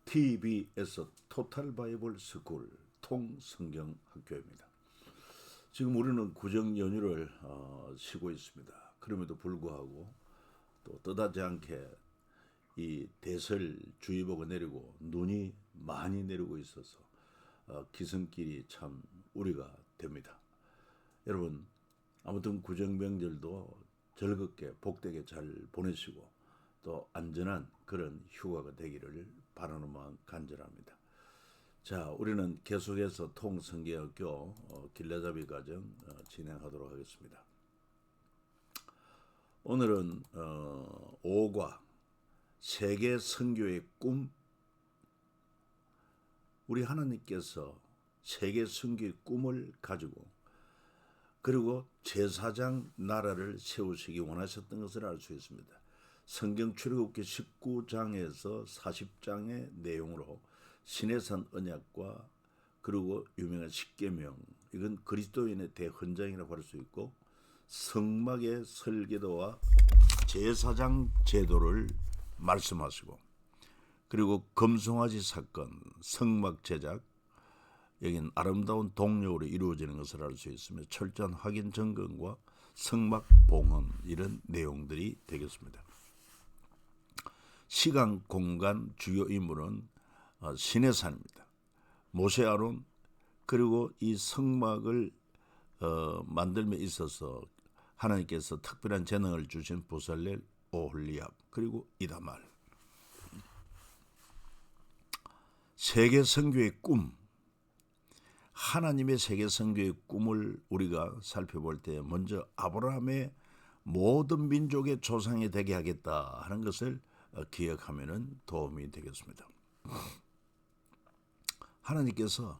TBS 토탈 바이블 스쿨 통성경 학교입니다. 지금 우리는 구정 연휴를 쉬고 있습니다. 그럼에도 불구하고 또 뜻하지 않게 이 대설주의보가 내리고 눈이 많이 내리고 있어서 기승길이 참 우려가 됩니다. 여러분, 아무튼 구정 명절도 즐겁게 복되게 잘 보내시고 또 안전한 그런 휴가가 되기를 바라는 마음 간절합니다. 자, 우리는 계속해서 통성경학교 길라잡이 과정 진행하도록 하겠습니다. 오늘은 5과 세계 선교의 꿈. 우리 하나님께서 세계 선교의 꿈을 가지고 그리고 제사장 나라를 세우시기 원하셨던 것을 알 수 있습니다. 성경 출애굽기 19장에서 40장의 내용으로 시내산 언약과 그리고 유명한 십계명, 이건 그리스도인의 대헌장이라고 할 수 있고, 성막의 설계도와 제사장 제도를 말씀하시고, 그리고 금송아지 사건, 성막 제작, 여기는 아름다운 동력으로 이루어지는 것을 알 수 있으며 철저한 확인 점검과 성막 봉헌, 이런 내용들이 되겠습니다. 시간, 공간, 주요 인물은 시내산입니다. 모세, 아론, 그리고 이 성막을 만들며 있어서 하나님께서 특별한 재능을 주신 부살렐, 오홀리압, 그리고 이다말. 세계 선교의 꿈, 하나님의 세계 선교의 꿈을 우리가 살펴볼 때 먼저 아브라함의 모든 민족의 조상이 되게 하겠다 하는 것을 기억하면 도움이 되겠습니다. 하나님께서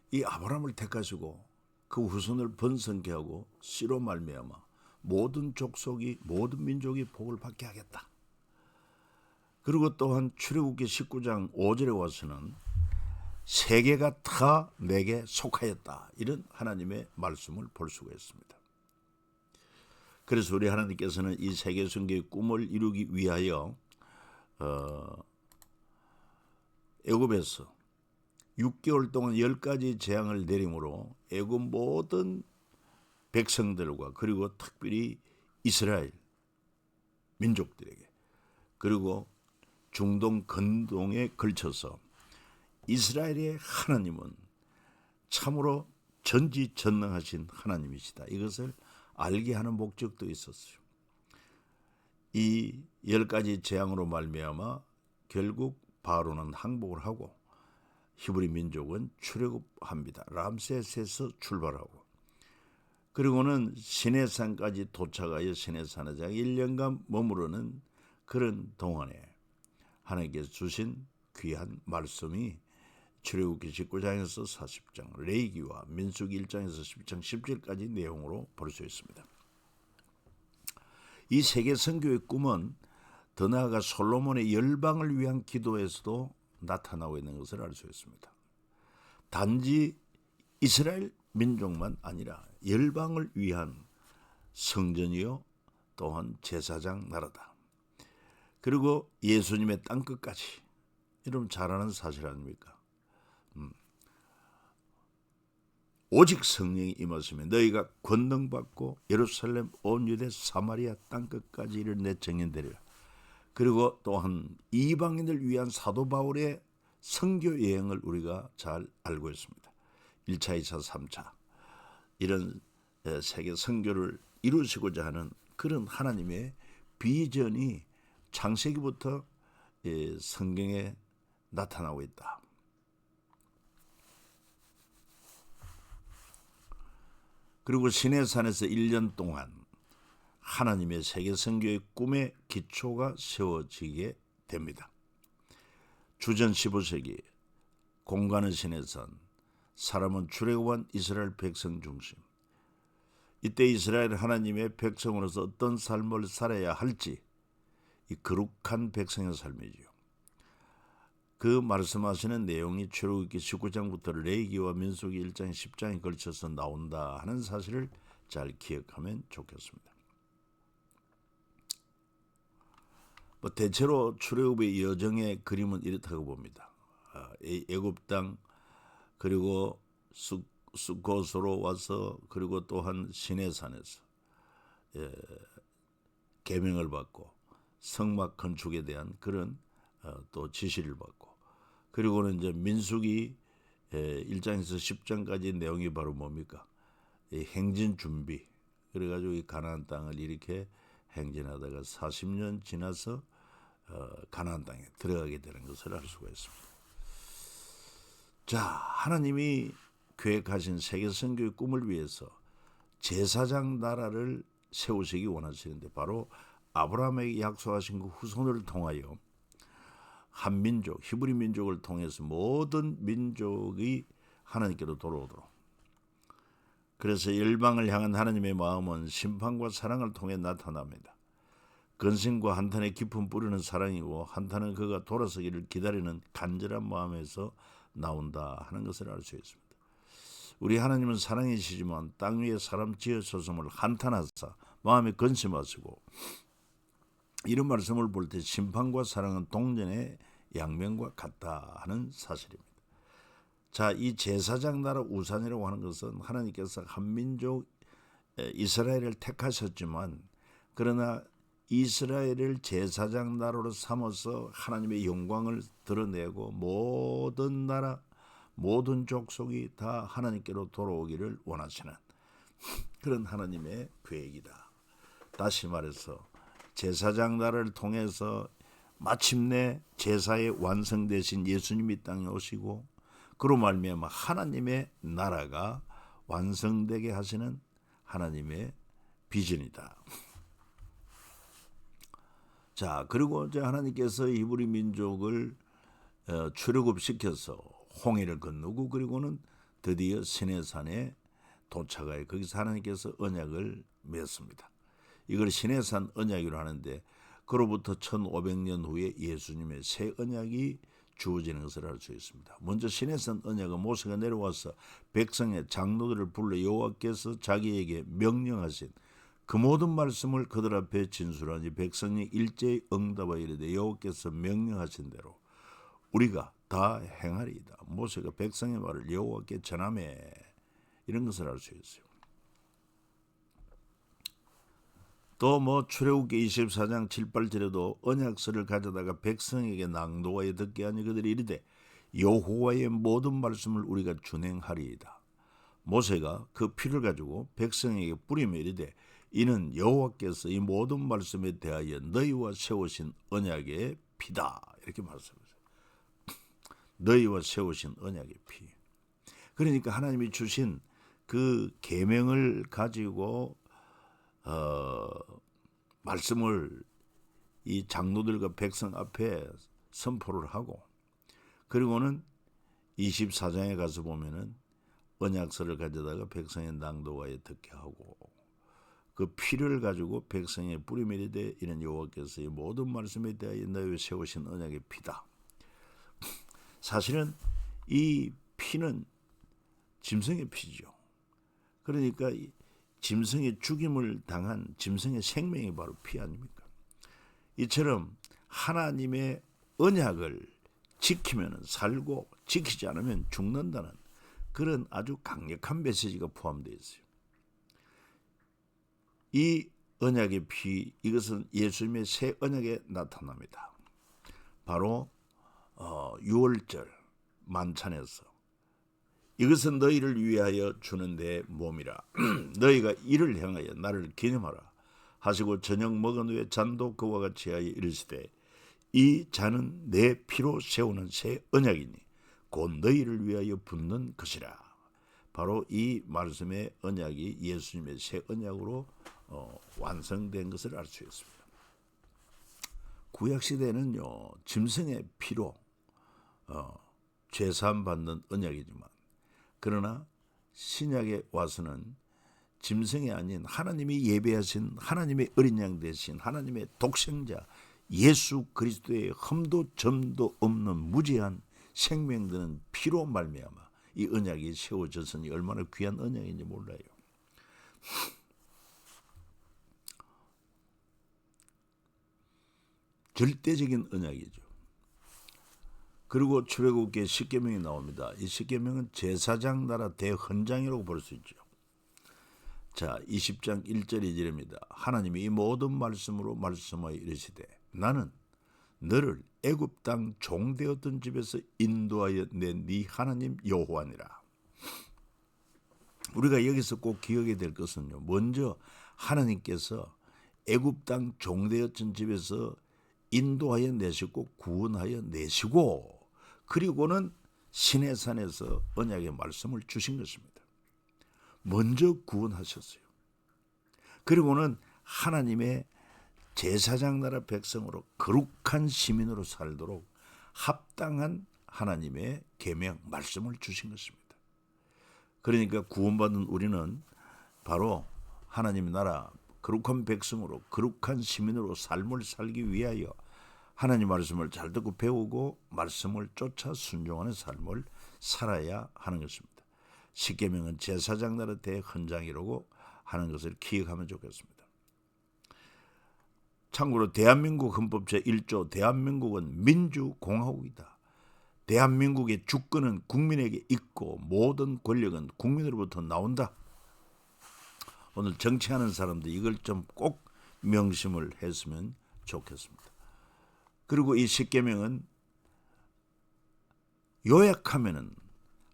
이 아브라함을 택하시고 그 후손을 번성케 하고 씨로 말미암아 모든 족속이, 모든 민족이 복을 받게 하겠다. 그리고 또한 출애굽기 19장 5절에 와서는 세계가 다 내게 속하였다, 이런 하나님의 말씀을 볼 수가 있습니다. 그래서 우리 하나님께서는 이 세계 선교의 꿈을 이루기 위하여 애굽에서 6개월 동안 10가지 재앙을 내림으로 애굽 모든 백성들과 그리고 특별히 이스라엘 민족들에게, 그리고 중동 근동에 걸쳐서 이스라엘의 하나님은 참으로 전지전능하신 하나님이시다, 이것을 알게 하는 목적도 있었어요. 이 10가지 재앙으로 말미암아 결국 바로는 항복을 하고 히브리 민족은 출애굽합니다. 람세스에서 출발하고, 그리고는 시내산까지 도착하여 시내산에 1년간 머무르는 그런 동안에 하나님께서 주신 귀한 말씀이 출애굽기 19장에서 40장, 레위기와 민수기 1장에서 10장 10절까지 내용으로 볼 수 있습니다. 이 세계 선교의 꿈은 더 나아가 솔로몬의 열방을 위한 기도에서도 나타나고 있는 것을 알 수 있습니다. 단지 이스라엘 민족만 아니라 열방을 위한 성전이요 또한 제사장 나라다. 그리고 예수님의 땅끝까지. 여러분 잘 아는 사실 아닙니까? 오직 성령이 임하시면 너희가 권능받고 예루살렘 온 유대 사마리아 땅끝까지 이를 내 정인되리라. 그리고 또한 이방인을 위한 사도 바울의 선교 여행을 우리가 잘 알고 있습니다. 1차, 2차, 3차 이런 세계 선교를 이루시고자 하는 그런 하나님의 비전이 창세기부터 성경에 나타나고 있다. 그리고 시내산에서 1년 동안 하나님의 세계 선교의 꿈의 기초가 세워지게 됩니다. 주전 15세기, 공간은 시내산, 사람은 출애굽한 이스라엘 백성 중심. 이때 이스라엘 하나님의 백성으로서 어떤 삶을 살아야 할지, 이 거룩한 백성의 삶이지요. 그 말씀하시는 내용이 출애굽기 19장부터 레위기와 민수기 1장 10장에 걸쳐서 나온다 하는 사실을 잘 기억하면 좋겠습니다. 뭐 대체로 출애굽의 여정의 그림은 이렇다고 봅니다. 애굽 땅 그리고 숫곳으로 와서 그리고 또한 시내산에서 계명을 받고 성막 건축에 대한 그런 또 지시를 받고 그리고는 이제 민수기 1장에서 10장까지 내용이 바로 뭡니까? 이 행진 준비. 그래가지고 이 가나안 땅을 이렇게 행진하다가 40년 지나서 가나안 땅에 들어가게 되는 것을 알 수가 있습니다. 자, 하나님이 계획하신 세계 선교의 꿈을 위해서 제사장 나라를 세우시기 원하시는데 바로 아브라함에게 약속하신 그 후손을 통하여 한 민족, 히브리 민족을 통해서 모든 민족이 하나님께로 돌아오도록. 그래서 열방을 향한 하나님의 마음은 심판과 사랑을 통해 나타납니다. 근심과 한탄의 깊은 뿌리는 사랑이고 한탄은 그가 돌아서기를 기다리는 간절한 마음에서 나온다 하는 것을 알 수 있습니다. 우리 하나님은 사랑이시지만 땅 위에 사람 지으셨음을 한탄하사 마음에 근심하시고 이런 말씀을 볼 때 심판과 사랑은 동전의 양면과 같다 하는 사실입니다. 자, 이 제사장 나라 우산이라고 하는 것은 하나님께서 한민족 이스라엘을 택하셨지만 그러나 이스라엘을 제사장 나라로 삼아서 하나님의 영광을 드러내고 모든 나라 모든 족속이 다 하나님께로 돌아오기를 원하시는 그런 하나님의 계획이다. 다시 말해서 제사장 나라를 통해서 마침내 제사의 완성되신 예수님이 땅에 오시고 그로 말미암아 하나님의 나라가 완성되게 하시는 하나님의 비전이다. 자, 그리고 이제 하나님께서 히브리 민족을 출애굽시켜서 홍해를 건너고 그리고는 드디어 시내산에 도착하여 거기서 하나님께서 언약을 맺습니다. 이걸 시내산 언약이라고 하는데 그로부터 1500년 후에 예수님의 새 언약이 주어지는 것을 알 수 있습니다. 먼저 시내산 언약은 모세가 내려와서 백성의 장로들을 불러 여호와께서 자기에게 명령하신 그 모든 말씀을 그들 앞에 진술하니 백성이 일제히 응답하여 이르되 여호와께서 명령하신 대로 우리가 다 행하리이다. 모세가 백성의 말을 여호와께 전하매 이런 것을 알 수 있어요. 또 뭐 출애굽기 24장 7, 8절에도 언약서를 가져다가 백성에게 낭독하여 듣게 하니 그들이 이르되 여호와의 모든 말씀을 우리가 준행하리이다. 모세가 그 피를 가지고 백성에게 뿌리며 이르되 이는 여호와께서 이 모든 말씀에 대하여 너희와 세우신 언약의 피다. 이렇게 말씀하세요. 너희와 세우신 언약의 피. 그러니까 하나님이 주신 그 계명을 가지고 말씀을 이 장로들과 백성 앞에 선포를 하고 그리고는 24장에 가서 보면은 언약서를 가져다가 백성의 낭독하여 듣게 하고 그 피를 가지고 백성의 뿌리며 이르되 이는 여호와께서 이 모든 말씀에 대하여 너희와 세우신 언약의 피다. 사실은 이 피는 짐승의 피죠. 그러니까 짐승의 죽임을 당한 짐승의 생명이 바로 피 아닙니까? 이처럼 하나님의 언약을 지키면 살고 지키지 않으면 죽는다는 그런 아주 강력한 메시지가 포함되어 있어요. 이 언약의 피, 이것은 예수님의 새 언약에 나타납니다. 바로 6월절 만찬에서 이것은 너희를 위하여 주는 내 몸이라 너희가 이를 향하여 나를 기념하라 하시고 저녁 먹은 후에 잔도 그와 같이 하여 이르시되 이 잔은 내 피로 세우는 새 언약이니 곧 너희를 위하여 붓는 것이라. 바로 이 말씀의 언약이 예수님의 새 언약으로 완성된 것을 알 수 있습니다. 구약시대는요 짐승의 피로 죄사함 받는 언약이지만 그러나 신약에 와서는 짐승이 아닌 하나님이 예배하신 하나님의 어린 양 되신 하나님의 독생자 예수 그리스도의 흠도 점도 없는 무죄한 생명되는 피로 말미암아 이 언약이 세워졌으니 얼마나 귀한 언약인지 몰라요. 절대적인 언약이죠. 그리고 출애굽기에 십계명이 나옵니다. 이 십계명은 제사장 나라 대헌장이라고 볼 수 있죠. 자, 20장 1절 2절입니다. 하나님이 이 모든 말씀으로 말씀하여 이르시되 나는 너를 애굽 땅 종되었던 집에서 인도하여 낸 네 하나님 여호와니라. 우리가 여기서 꼭 기억해야 될 것은요. 먼저 하나님께서 애굽 땅 종되었던 집에서 인도하여 내시고 구원하여 내시고 그리고는 시내산에서 언약의 말씀을 주신 것입니다. 먼저 구원하셨어요. 그리고는 하나님의 제사장 나라 백성으로 거룩한 시민으로 살도록 합당한 하나님의 계명 말씀을 주신 것입니다. 그러니까 구원받은 우리는 바로 하나님의 나라 거룩한 백성으로 거룩한 시민으로 삶을 살기 위하여 하나님 말씀을 잘 듣고 배우고 말씀을 쫓아 순종하는 삶을 살아야 하는 것입니다. 십계명은 제사장 나라 대헌장이라고 하는 것을 기억하면 좋겠습니다. 참고로 대한민국 헌법 제1조 대한민국은 민주공화국이다. 대한민국의 주권은 국민에게 있고 모든 권력은 국민으로부터 나온다. 오늘 정치하는 사람들 이걸 좀 꼭 명심을 했으면 좋겠습니다. 그리고 이 십계명은 요약하면은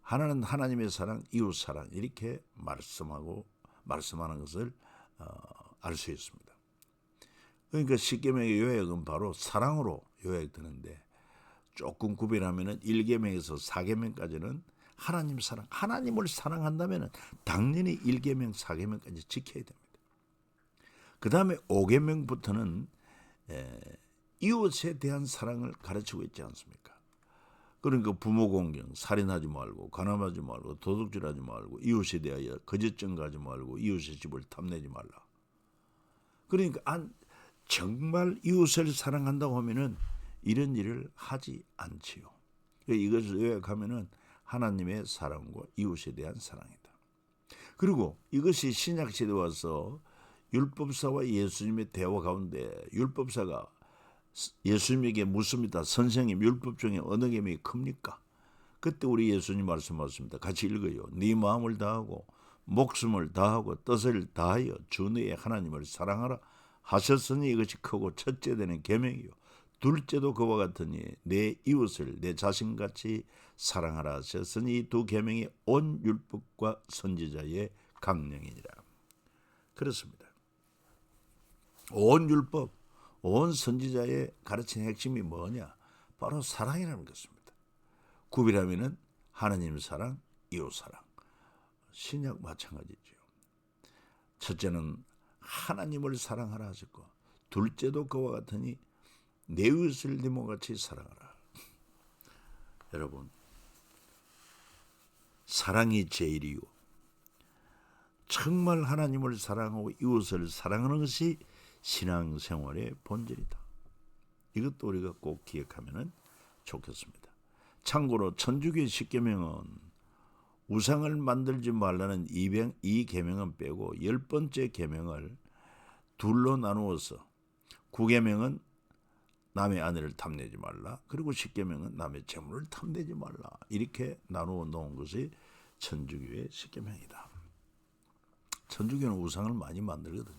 하나는 하나님의 사랑, 이웃 사랑 이렇게 말씀하는 것을 알 수 있습니다. 그러니까 십계명의 요약은 바로 사랑으로 요약되는데 조금 구별하면은 1계명에서 4계명까지는 하나님 사랑, 하나님을 사랑한다면은 당연히 1계명, 4계명까지 지켜야 됩니다. 그 다음에 5계명부터는 이웃에 대한 사랑을 가르치고 있지 않습니까? 그러니까 부모 공경, 살인하지 말고, 간음하지 말고, 도둑질하지 말고, 이웃에 대하여 거짓 증거하지 말고, 이웃의 집을 탐내지 말라. 그러니까 정말 이웃을 사랑한다고 하면은 이런 일을 하지 않지요. 이것을 요약하면은 하나님의 사랑과 이웃에 대한 사랑이다. 그리고 이것이 신약 시대에 와서 율법사와 예수님의 대화 가운데 율법사가 예수님에게 묻습니다. 선생님, 율법 중에 어느 계명이 큽니까? 그때 우리 예수님 말씀하셨습니다. 같이 읽어요. 네 마음을 다하고 목숨을 다하고 뜻을 다하여 주 너의 하나님을 사랑하라 하셨으니 이것이 크고 첫째 되는 계명이요. 둘째도 그와 같으니 내 이웃을 내 자신같이 사랑하라 하셨으니 이 두 계명이 온 율법과 선지자의 강령이니라. 그렇습니다. 온 율법, 온 선지자의 가르친 핵심이 뭐냐? 바로 사랑이라는 것입니다. 구별하면은 하나님 사랑, 이웃 사랑. 신약 마찬가지죠. 첫째는 하나님을 사랑하라 하셨고 둘째도 그와 같으니 내 이웃을 네 몸같이 사랑하라. 여러분, 사랑이 제일이요. 정말 하나님을 사랑하고 이웃을 사랑하는 것이 신앙생활의 본질이다. 이것도 우리가 꼭 기억하면 좋겠습니다. 참고로 천주교의 십계명은 우상을 만들지 말라는 이 계명은 빼고 10번째 계명을 둘로 나누어서 9계명은 남의 아내를 탐내지 말라. 그리고 10계명은 남의 재물을 탐내지 말라. 이렇게 나누어 놓은 것이 천주교의 십계명이다. 천주교는 우상을 많이 만들거든요.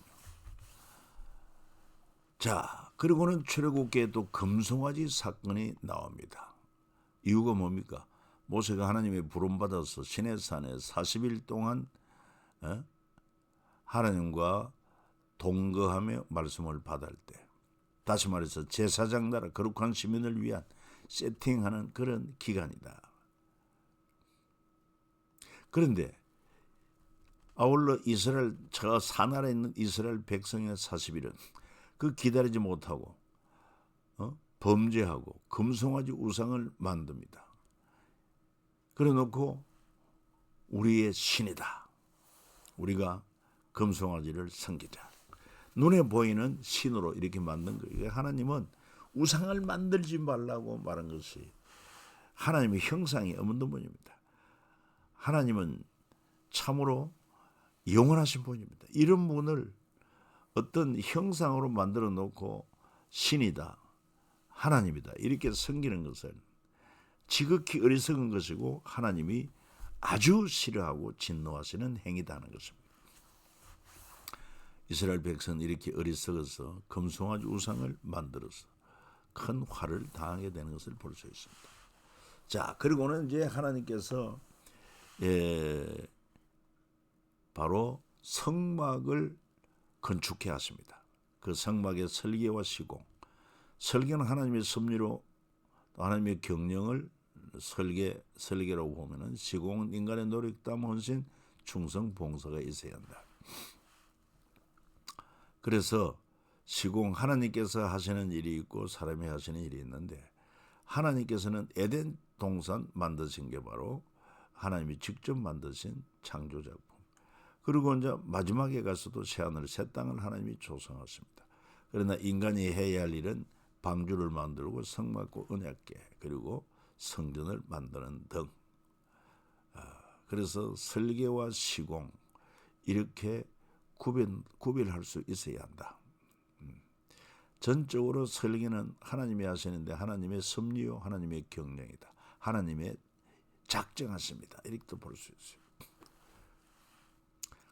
자, 그리고는 출애굽기에 또 금송아지 사건이 나옵니다. 이유가 뭡니까? 모세가 하나님의 부름받아서 시내산에 40일 동안 하나님과 동거하며 말씀을 받을 때, 다시 말해서 제사장 나라 거룩한 시민을 위한 세팅하는 그런 기간이다. 그런데 아울러 이스라엘 저 사나라에 있는 이스라엘 백성의 40일은 그 기다리지 못하고 범죄하고 금송아지 우상을 만듭니다. 그래놓고 우리의 신이다. 우리가 금송아지를 섬기자. 눈에 보이는 신으로 이렇게 만든 거예요. 하나님은 우상을 만들지 말라고 말한 것이 하나님의 형상이 없는 분입니다. 하나님은 참으로 영원하신 분입니다. 이런 분을 어떤 형상으로 만들어 놓고 신이다. 하나님이다 이렇게 섬기는 것은 지극히 어리석은 것이고 하나님이 아주 싫어하고 진노하시는 행위다는 것입니다. 이스라엘 백성은 이렇게 어리석어서 금송아지 우상을 만들어서 큰 화를 당하게 되는 것을 볼 수 있습니다. 자, 그리고는 이제 하나님께서 바로 성막을 건축해 하십니다. 그 성막의 설계와 시공, 설계는 하나님의 섭리로 하나님의 경영을 설계라고 보면은 시공은 인간의 노력담 헌신 충성 봉사가 있어야 한다. 그래서 시공 하나님께서 하시는 일이 있고 사람이 하시는 일이 있는데 하나님께서는 에덴 동산 만드신 게 바로 하나님이 직접 만드신 창조작품. 그리고 이제 마지막에 가서도 새하늘 새 땅을 하나님이 조성하십니다. 그러나 인간이 해야 할 일은 방주를 만들고 성막과 언약궤 그리고 성전을 만드는 등. 그래서 설계와 시공 이렇게 구별할 수 있어야 한다. 전적으로 설계는 하나님이 하시는데 하나님의 섭리요 하나님의 경영이다. 하나님의 작정하십니다. 이렇게 볼 수 있어요.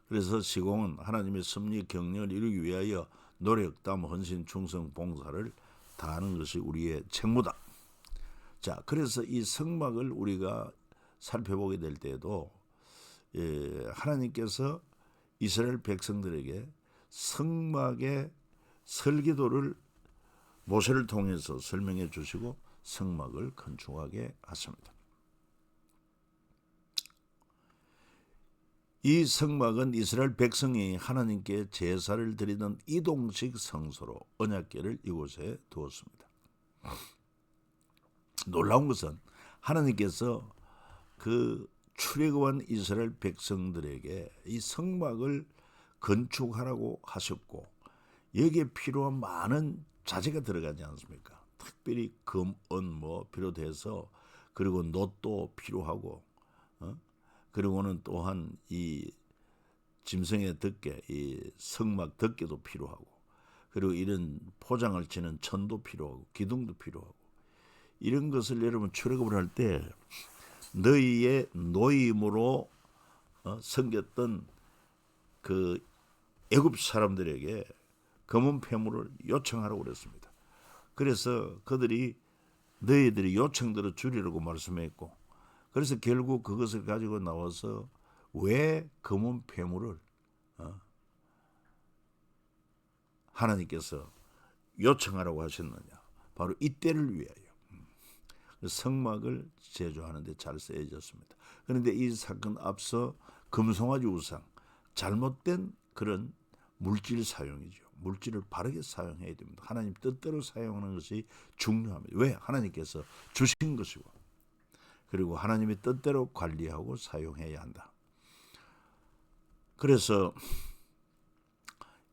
그래서 시공은 하나님의 섭리 경영을 이루기 위하여 노력, 땀, 헌신, 충성, 봉사를 다하는 것이 우리의 책무다. 자, 그래서 이 성막을 우리가 살펴보게 될 때에도 하나님께서 이스라엘 백성들에게 성막의 설계도를 모세를 통해서 설명해 주시고 성막을 건축하게 하십니다. 이 성막은 이스라엘 백성이 하나님께 제사를 드리던 이동식 성소로 언약궤를 이곳에 두었습니다. 놀라운 것은 하나님께서 그 출애굽한 이스라엘 백성들에게 이 성막을 건축하라고 하셨고 여기에 필요한 많은 자재가 들어가지 않습니까? 특별히 금, 은 필요돼서 그리고 놋도 필요하고 그리고는 또한 이 짐승의 덮개, 이 성막 덮개도 필요하고 그리고 이런 포장을 치는 천도 필요하고 기둥도 필요하고 이런 것을 여러분 출애굽을 할 때 너희의 노임으로 섬겼던 그 애굽 사람들에게 검은 폐물을 요청하라고 그랬습니다. 그래서 그들이 너희들이 요청대로 주리라고 말씀했고 그래서 결국 그것을 가지고 나와서 왜 검은 폐물을 하나님께서 요청하라고 하셨느냐. 바로 이때를 위하여 성막을 제조하는 데 잘 쓰여졌습니다. 그런데 이 사건 앞서 금송아지 우상, 잘못된 그런 물질 사용이죠. 물질을 바르게 사용해야 됩니다. 하나님 뜻대로 사용하는 것이 중요합니다. 왜? 하나님께서 주신 것이고 그리고 하나님의 뜻대로 관리하고 사용해야 한다. 그래서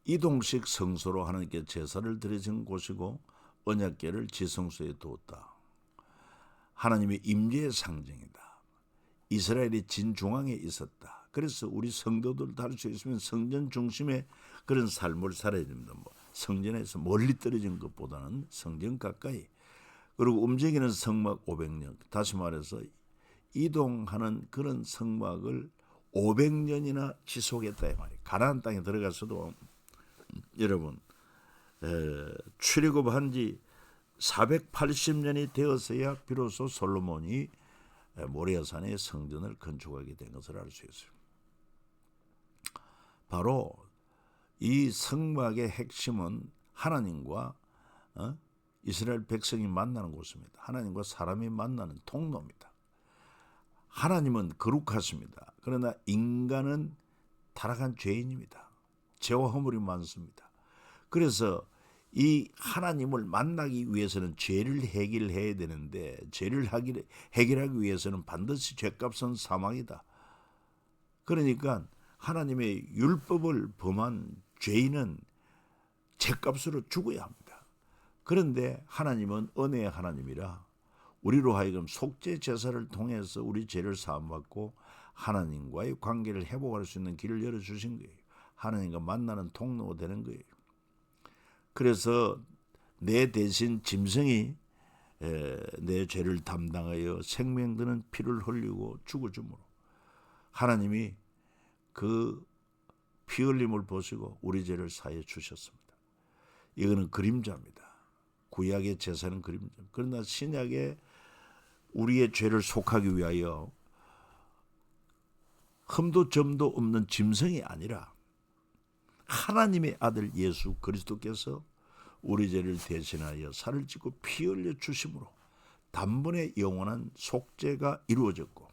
이동식 성소로 하나님께 제사를 드리신 곳이고 언약궤를 지성소에 두었다. 하나님의 임재의 상징이다. 이스라엘이 진중앙에 있었다. 그래서 우리 성도들도 할 수 있으면 성전 중심의 그런 삶을 살아야 됩니다. 성전에서 멀리 떨어진 것보다는 성전 가까이. 그리고 움직이는 성막 500년. 다시 말해서 이동하는 그런 성막을 500년이나 지속했다 이 말이에요. 가나안 땅에 들어가서도 여러분 출애굽한 지 480년이 되었어야 비로소 솔로몬이 모리아산의 성전을 건축하게 된 것을 알 수 있어요. 바로 이 성막의 핵심은 하나님과 이스라엘 백성이 만나는 곳입니다. 하나님과 사람이 만나는 통로입니다. 하나님은 거룩하십니다. 그러나 인간은 타락한 죄인입니다. 죄와 허물이 많습니다. 그래서 이 하나님을 만나기 위해서는 죄를 해결해야 되는데 죄를 해결하기 위해서는 반드시 죄값은 사망이다. 그러니까 하나님의 율법을 범한 죄인은 죄값으로 죽어야 합니다. 그런데 하나님은 은혜의 하나님이라 우리로 하여금 속죄 제사를 통해서 우리 죄를 사함받고 하나님과의 관계를 회복할 수 있는 길을 열어주신 거예요. 하나님과 만나는 통로가 되는 거예요. 그래서 내 대신 짐승이 내 죄를 담당하여 생명 드는 피를 흘리고 죽어줌으로 하나님이 그 피 흘림을 보시고 우리 죄를 사해 주셨습니다. 이거는 그림자입니다. 구약의 제사는 그림자. 그러나 신약에 우리의 죄를 속하기 위하여 흠도 점도 없는 짐승이 아니라 하나님의 아들 예수 그리스도께서 우리 죄를 대신하여 살을 찢고 피 흘려 주심으로 단번에 영원한 속죄가 이루어졌고,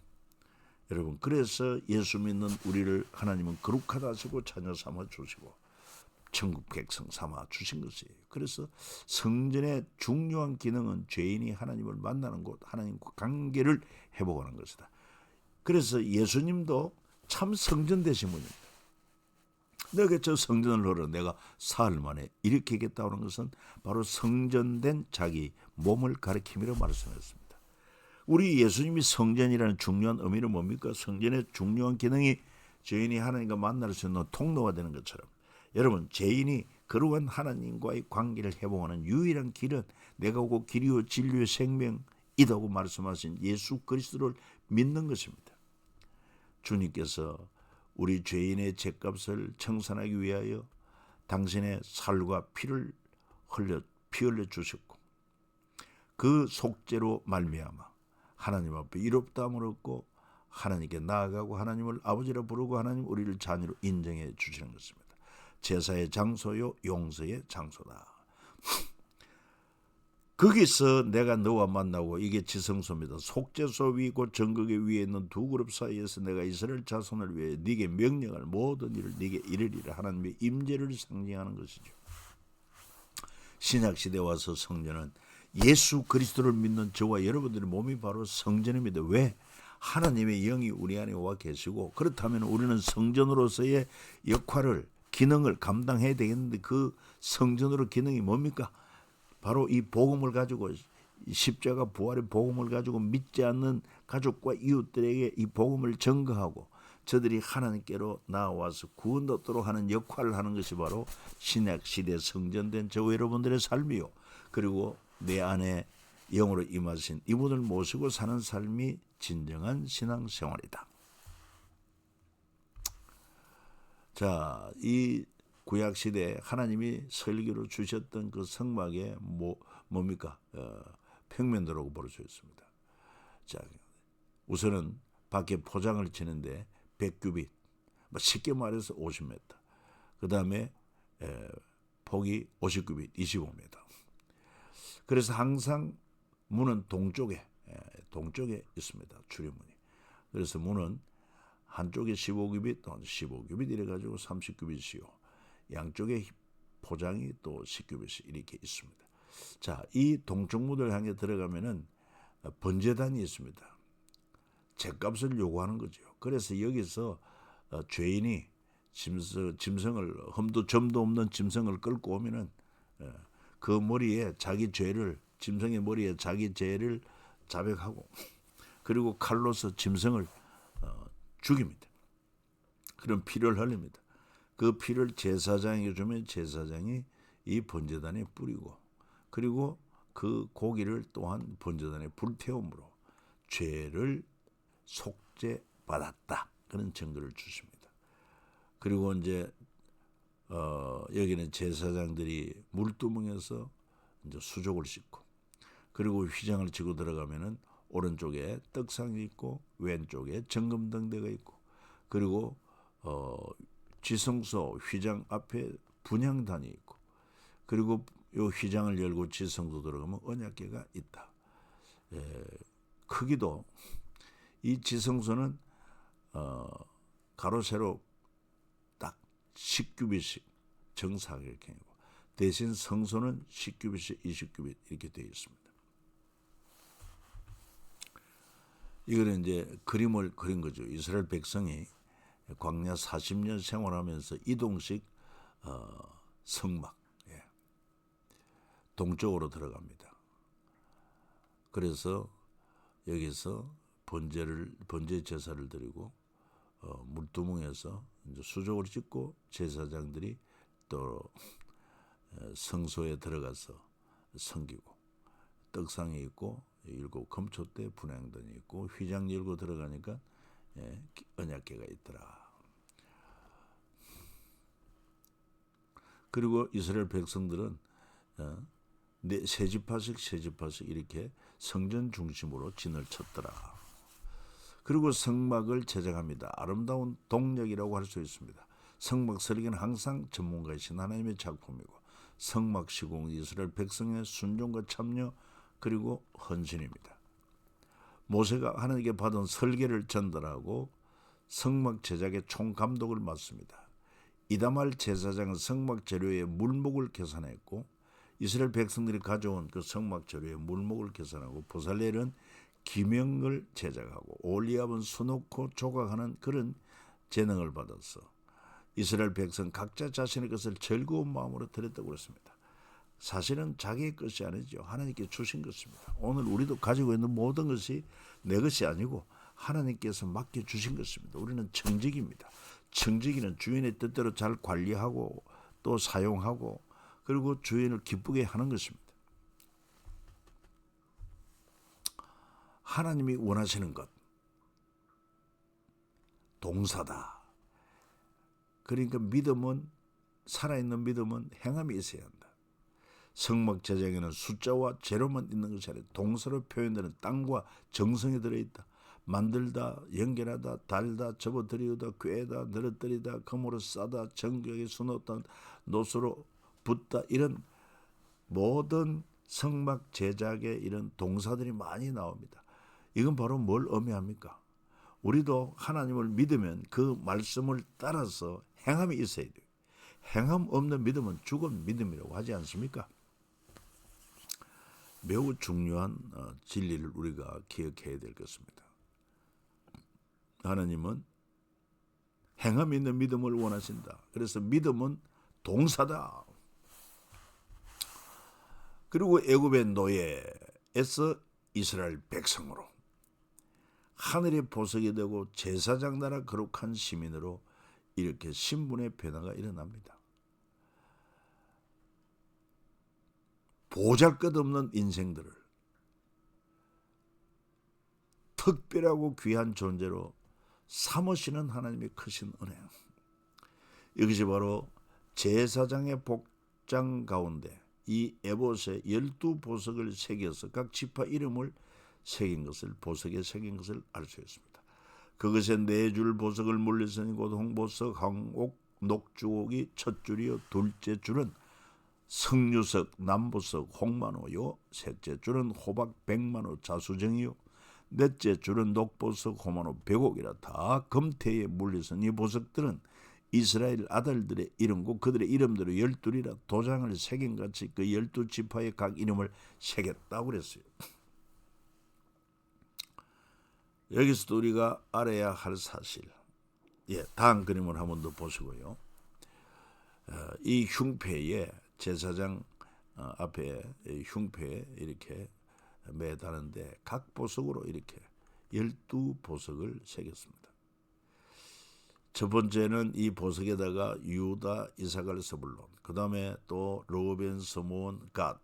여러분 그래서 예수 믿는 우리를 하나님은 거룩하다 하시고 자녀 삼아 주시고 천국 백성 삼아 주신 것이에요. 그래서 성전의 중요한 기능은 죄인이 하나님을 만나는 곳, 하나님과 관계를 회복하는 것이다. 그래서 예수님도 참 성전 되신 분입니다. 내가 저 성전을 흘러 내가 사흘 만에 일으키겠다는 것은 바로 성전된 자기 몸을 가리킴이라 말씀했습니다. 우리 예수님이 성전이라는 중요한 의미는 뭡니까? 성전의 중요한 기능이 죄인이 하나님과 만날 수 있는 통로가 되는 것처럼, 여러분 죄인이 거룩한 하나님과의 관계를 회복하는 유일한 길은 내가 오고 길이요 진리요 생명이라고 말씀하신 예수 그리스도를 믿는 것입니다. 주님께서 우리 죄인의 죄값을 청산하기 위하여 당신의 살과 피를 피 흘려 주셨고, 그 속죄로 말미암아 하나님 앞에 이롭다함을 얻고 하나님께 나아가고 하나님을 아버지라 부르고 하나님 우리를 자녀로 인정해 주시는 것입니다. 제사의 장소요 용서의 장소다. 거기서 내가 너와 만나고, 이게 지성소입니다. 속죄소 위고 정극의 위에 있는 두 그룹 사이에서 내가 이스라엘 자손을 위해 네게 명령할 모든 일을 네게 이르리라. 하나님의 임재를 상징하는 것이죠. 신약시대에 와서 성전은 예수 그리스도를 믿는 저와 여러분들의 몸이 바로 성전입니다. 왜? 하나님의 영이 우리 안에 와 계시고, 그렇다면 우리는 성전으로서의 역할을, 기능을 감당해야 되겠는데, 그 성전으로 기능이 뭡니까? 바로 이 복음을 가지고, 십자가 부활의 복음을 가지고 믿지 않는 가족과 이웃들에게 이 복음을 전가하고 저들이 하나님께로 나와서 구원 얻도록 하는 역할을 하는 것이 바로 신약시대 성전된 저와 여러분들의 삶이요, 그리고 내 안에 영으로 임하신 이분을 모시고 사는 삶이 진정한 신앙생활이다. 자, 이 구약시대에 하나님이 설계로 주셨던 그 성막에 뭡니까? 평면도라고 볼 수 있습니다. 자, 우선은 밖에 포장을 치는데 100규빗, 쉽게 말해서 50m. 그 다음에 폭이 50규빗, 25m. 그래서 항상 문은 동쪽에 있습니다. 출입문이. 그래서 문은 한쪽에 15규빗, 또 15규빗 이래가지고 30규빗이요. 양쪽에 포장이 또 10규빗이 이렇게 있습니다. 자, 이 동쪽 문을 향해 들어가면은 번제단이 있습니다. 죗값을 요구하는 거죠. 그래서 여기서 죄인이 짐승을, 흠도 점도 없는 짐승을 끌고 오면은 그 머리에 자기 죄를, 짐승의 머리에 자기 죄를 자백하고, 그리고 칼로서 짐승을 죽입니다. 그럼 피를 흘립니다. 그 피를 제사장에게 주면 제사장이 이 번제단에 뿌리고, 그리고 그 고기를 또한 번제단에 불태움으로 죄를 속죄받았다, 그런 증거를 주십니다. 그리고 이제 여기는 제사장들이 물두멍에서 이제 수족을 씻고, 그리고 휘장을 지고 들어가면은 오른쪽에 떡상이 있고 왼쪽에 정금등대가 있고, 그리고 지성소 휘장 앞에 분향단이 있고, 그리고 요 휘장을 열고 지성소 들어가면 언약궤가 있다. 크기도 이 지성소는 가로 세로 딱 10규빗씩 정사각형이고, 대신 성소는 10규빗씩 20규빗 이렇게 되어 있습니다. 이거는 이제 그림을 그린 거죠. 이스라엘 백성이 광야 40년 생활하면서 이동식 성막, 동쪽으로 들어갑니다. 그래서 여기서 번제 제사를 드리고 물두멍에서 이제 수족을 짓고, 제사장들이 또 성소에 들어가서 섬기고, 떡상이 있고 7 금초대 분향단이 있고 휘장 열고 들어가니까 언약궤가 있더라. 그리고 이스라엘 백성들은 세 지파씩 이렇게 성전 중심으로 진을 쳤더라. 그리고 성막을 제작합니다. 아름다운 동력이라고 할 수 있습니다. 성막 설계는 항상 전문가이신 하나님의 작품이고 성막 시공은 이스라엘 백성의 순종과 참여 그리고 헌신입니다. 모세가 하나님께 받은 설계를 전달하고 성막 제작의 총감독을 맡습니다. 이다말 제사장은 성막 재료의 물목을 계산했고 이스라엘 백성들이 가져온 그 성막 재료의 물목을 계산하고 보살렐은 기명을 제작하고 올리압은 수놓고 조각하는 그런 재능을 받았어. 이스라엘 백성 각자 자신의 것을 즐거운 마음으로 드렸다고 그랬습니다. 사실은 자기의 것이 아니죠. 하나님께 주신 것입니다. 오늘 우리도 가지고 있는 모든 것이 내 것이 아니고 하나님께서 맡겨주신 것입니다. 우리는 청지기입니다. 청지기는 주인의 뜻대로 잘 관리하고 또 사용하고 그리고 주인을 기쁘게 하는 것입니다. 하나님이 원하시는 것, 동사다. 그러니까 믿음은, 살아있는 믿음은 행함이 있어야 한다. 성막 제작에는 숫자와 재료만 있는 것이 아니라 동사로 표현되는 땅과 정성이 들어있다. 만들다, 연결하다, 달다, 접어들이다, 꿰다, 늘어뜨리다, 금으로 싸다, 정교하게 수놓다, 노수로 붓다, 이런 모든 성막 제작의 이런 동사들이 많이 나옵니다. 이건 바로 뭘 의미합니까? 우리도 하나님을 믿으면 그 말씀을 따라서 행함이 있어야 돼요. 행함 없는 믿음은 죽은 믿음이라고 하지 않습니까? 매우 중요한 진리를 우리가 기억해야 될 것입니다. 하나님은 행함 있는 믿음을 원하신다. 그래서 믿음은 동사다. 그리고 애굽의 노예에서 이스라엘 백성으로 하늘의 보석이 되고 제사장 나라 거룩한 시민으로 이렇게 신분의 변화가 일어납니다. 보잘것없는 인생들을 특별하고 귀한 존재로 삼으시는 하나님의 크신 은혜. 이것이 바로 제사장의 복장 가운데 이 에봇에 12보석을 새겨서 각 지파 이름을 새긴 것을, 보석에 새긴 것을 알 수 있습니다. 그것에 4줄 보석을 물리서니 곧 홍보석, 황옥, 녹주옥이 첫 줄이요, 둘째 줄은 성류석, 남보석, 홍만호요, 셋째 줄은 호박, 백만호, 자수정이요, 넷째 줄은 녹보석, 호만호, 백옥이라 다 금태에 물리선 이 보석들은 이스라엘 아들들의 이름고 그들의 이름대로 12이라 도장을 새긴같이 그 12지파의 각 이름을 새겼다고 그랬어요. 여기서도 우리가 알아야 할 사실, 다음 그림을 한 번 더 보시고요. 이 흉패에 제사장 앞에 흉패에 이렇게 매다는데 각 보석으로 이렇게 12보석을 새겼습니다. 첫 번째는 이 보석에다가 유다, 이사갈, 스불론, 그 다음에 또 르우벤, 스므온, 갓,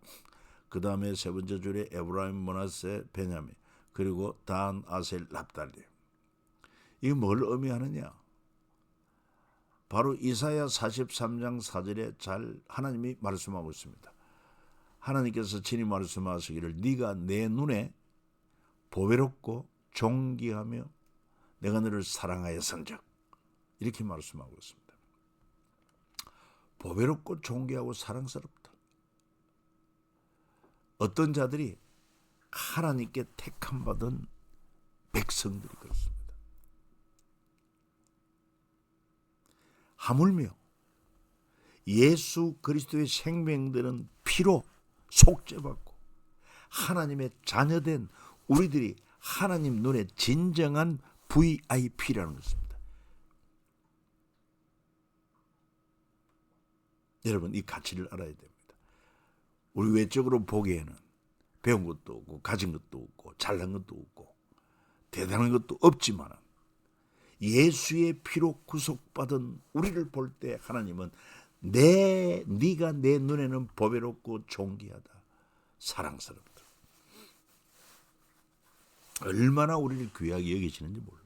그 다음에 세 번째 줄에 에브라임, 므낫세, 베냐민, 그리고 단, 아셀, 납달리. 이게 뭘 의미하느냐? 바로 이사야 43장 4절에 잘 하나님이 말씀하고 있습니다. 하나님께서 친히 말씀하시기를 네가 내 눈에 보배롭고 존귀하며 내가 너를 사랑하였은즉, 이렇게 말씀하고 있습니다. 보배롭고 존귀하고 사랑스럽다. 어떤 자들이 하나님께 택함 받은 백성들이 그렇습니다. 하물며 예수 그리스도의 생명되는 피로 속죄받고 하나님의 자녀된 우리들이 하나님 눈에 진정한 VIP라는 것입니다. 여러분, 이 가치를 알아야 됩니다. 우리 외적으로 보기에는 배운 것도 없고 가진 것도 없고 잘난 것도 없고 대단한 것도 없지만 예수의 피로 구속받은 우리를 볼 때 하나님은 네가 내 눈에는 보배롭고 존귀하다, 사랑스럽다. 얼마나 우리를 귀하게 여기시는지 몰라요.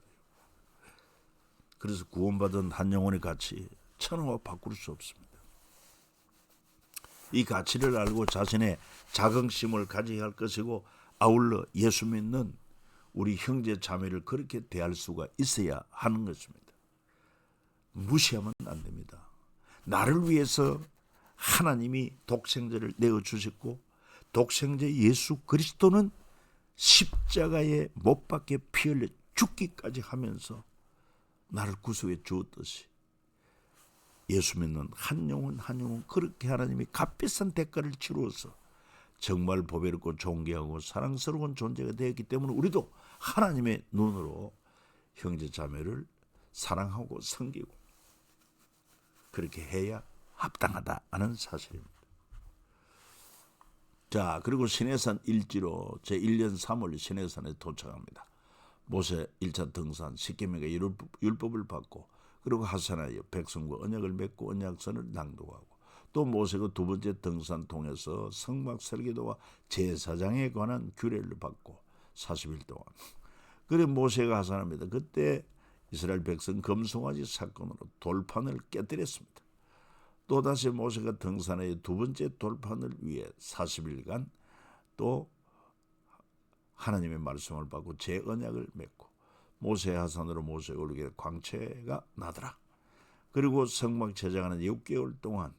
그래서 구원받은 한 영혼의 가치 천하와 바꿀 수 없습니다. 이 가치를 알고 자신의 자긍심을 가져야 할 것이고, 아울러 예수 믿는 우리 형제 자매를 그렇게 대할 수가 있어야 하는 것입니다. 무시하면 안 됩니다. 나를 위해서 하나님이 독생자를 내어주셨고, 독생자 예수 그리스도는 십자가에 못 박혀 피 흘려 죽기까지 하면서 나를 구속해 주었듯이, 예수 믿는 한 영혼 한 영혼 그렇게 하나님이 값비싼 대가를 치루어서 정말 보배롭고 존귀하고 사랑스러운 존재가 되었기 때문에, 우리도 하나님의 눈으로 형제 자매를 사랑하고 섬기고 그렇게 해야 합당하다 하는 사실입니다. 자, 그리고 시내산 일지로 제1년 3월 시내산에 도착합니다. 모세 1차 등산 십계명의 율법을 받고, 그리고 하산하여 백성과 언약을 맺고 언약선을 낭독하고, 또 모세가 두 번째 등산 통해서 성막 설계도와 제사장에 관한 규례를 받고 40일 동안, 그리고 모세가 하산합니다. 그때 이스라엘 백성 금송아지 사건으로 돌판을 깨뜨렸습니다. 또다시 모세가 등산하여 두 번째 돌판을 위해 40일간 또 하나님의 말씀을 받고 제언약을 맺고, 모세의 하산으로 모세의 얼굴에 광채가 나더라. 그리고 성막 제작하는 6개월 동안,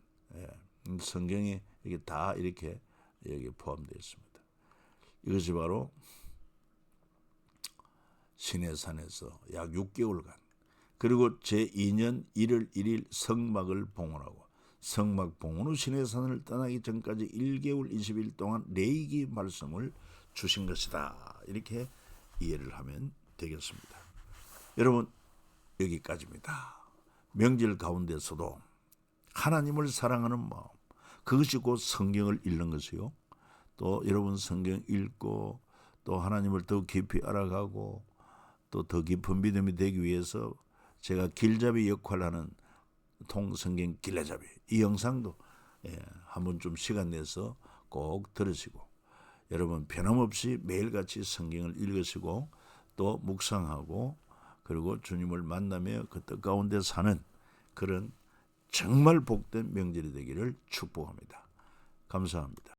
성경에 이게 다 이렇게 여기 포함되어 있습니다. 이것이 바로 시내산에서 약 6개월간, 그리고 제2년 1월 1일 성막을 봉헌하고, 성막 봉헌 후 시내산을 떠나기 전까지 1개월 20일 동안 레위기 말씀을 주신 것이다. 이렇게 이해를 하면 되겠습니다. 여러분, 여기까지입니다. 명절 가운데서도 하나님을 사랑하는 마음, 그것이 곧 성경을 읽는 것이요, 또 여러분 성경 읽고 또 하나님을 더 깊이 알아가고 또 더 깊은 믿음이 되기 위해서 제가 길잡이 역할을 하는 통성경 길라잡이, 이 영상도 한번 좀 시간 내서 꼭 들으시고, 여러분 변함없이 매일같이 성경을 읽으시고 또 묵상하고, 그리고 주님을 만나며 그 뜻 가운데 사는 그런 정말 복된 명절이 되기를 축복합니다. 감사합니다.